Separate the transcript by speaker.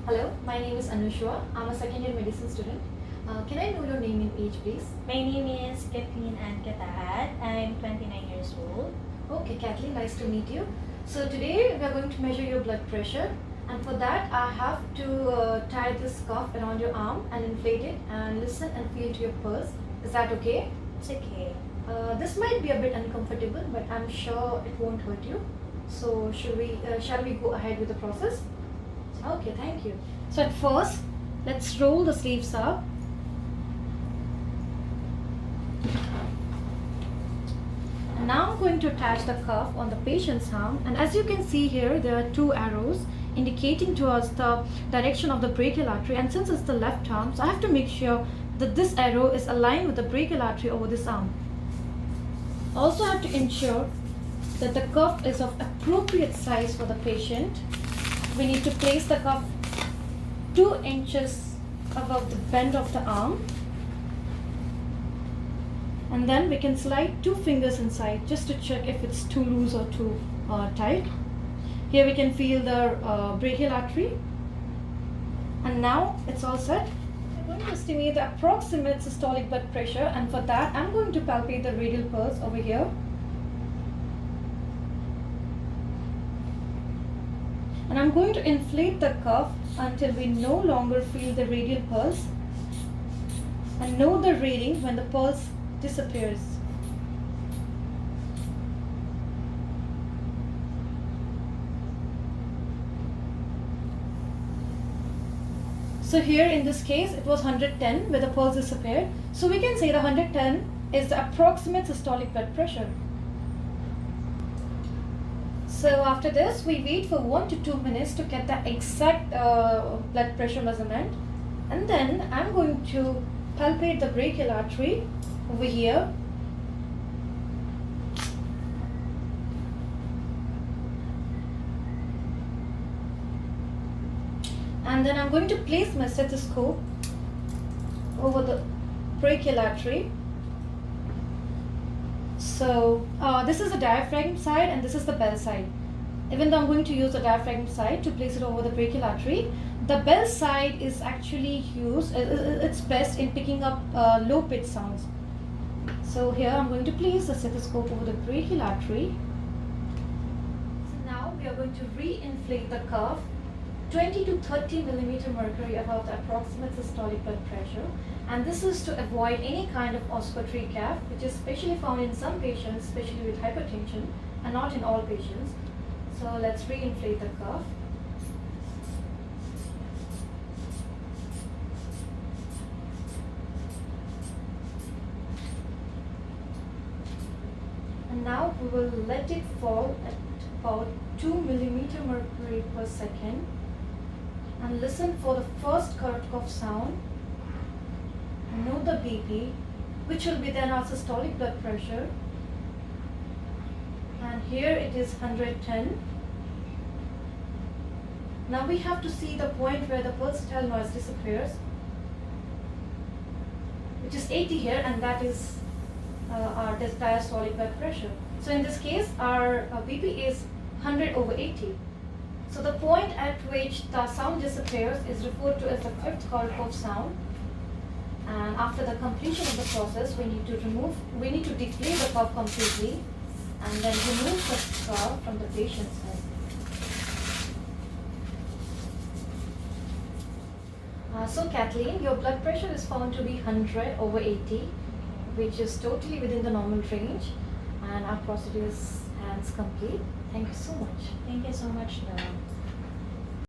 Speaker 1: Hello, my name is Anusua. I'm a second year medicine student. Can I know your name and age, please?
Speaker 2: My name is Kathleen Ann Katahat. I'm 29 years old.
Speaker 1: Okay, Kathleen, nice to meet you. So today we are going to measure your blood pressure, and for that I have to tie this cuff around your arm and inflate it and listen and feel to your pulse. Is that okay?
Speaker 2: It's okay.
Speaker 1: This might be a bit uncomfortable, but I'm sure it won't hurt you. So shall we go ahead with the process? Okay, thank you. So at first, let's roll the sleeves up. And now I'm going to attach the cuff on the patient's arm, and as you can see here, there are two arrows indicating towards the direction of the brachial artery, and since it's the left arm, so I have to make sure that this arrow is aligned with the brachial artery over this arm. Also have to ensure that the cuff is of appropriate size for the patient. We need to place the cuff 2 inches above the bend of the arm, and then we can slide 2 fingers inside just to check if it's too loose or too tight. Here we can feel the brachial artery, and now it's all set. I'm going to estimate the approximate systolic blood pressure, and for that I'm going to palpate the radial pulse over here. And I'm going to inflate the cuff until we no longer feel the radial pulse, and know the reading when the pulse disappears. So here in this case it was 110 where the pulse disappeared. So we can say the 110 is the approximate systolic blood pressure. So after this, we wait for 1 to 2 minutes to get the exact blood pressure measurement, and then I'm going to palpate the brachial artery over here. And then I'm going to place my stethoscope over the brachial artery. So this is the diaphragm side and this is the bell side. Even though I'm going to use the diaphragm side to place it over the brachial artery, the bell side is actually used, it's best in picking up low pitch sounds. So here I'm going to place the stethoscope over the brachial artery. So now we are going to re-inflate the cuff 20 to 30 millimeter mercury above the approximate systolic blood pressure, and this is to avoid any kind of oscillatory gap, which is especially found in some patients, especially with hypertension, and not in all patients. So let's re-inflate the cuff. And now we will let it fall at about 2 millimeter mercury per second, and listen for the first cough sound. Note the BP, which will be then our systolic blood pressure, and here it is 110. Now we have to see the point where the pulsatile noise disappears, which is 80 here, and that is our diastolic blood pressure. So in this case our BP is 100 over 80. So the point at which the sound disappears is referred to as the fifth cough sound. And after the completion of the process, we need to deflate the cuff completely and then remove the scar from the patient's head. So Kathleen, your blood pressure is found to be 100 over 80, which is totally within the normal range, and our procedure stands complete. Thank you so much.
Speaker 2: Thank you so much, Noah.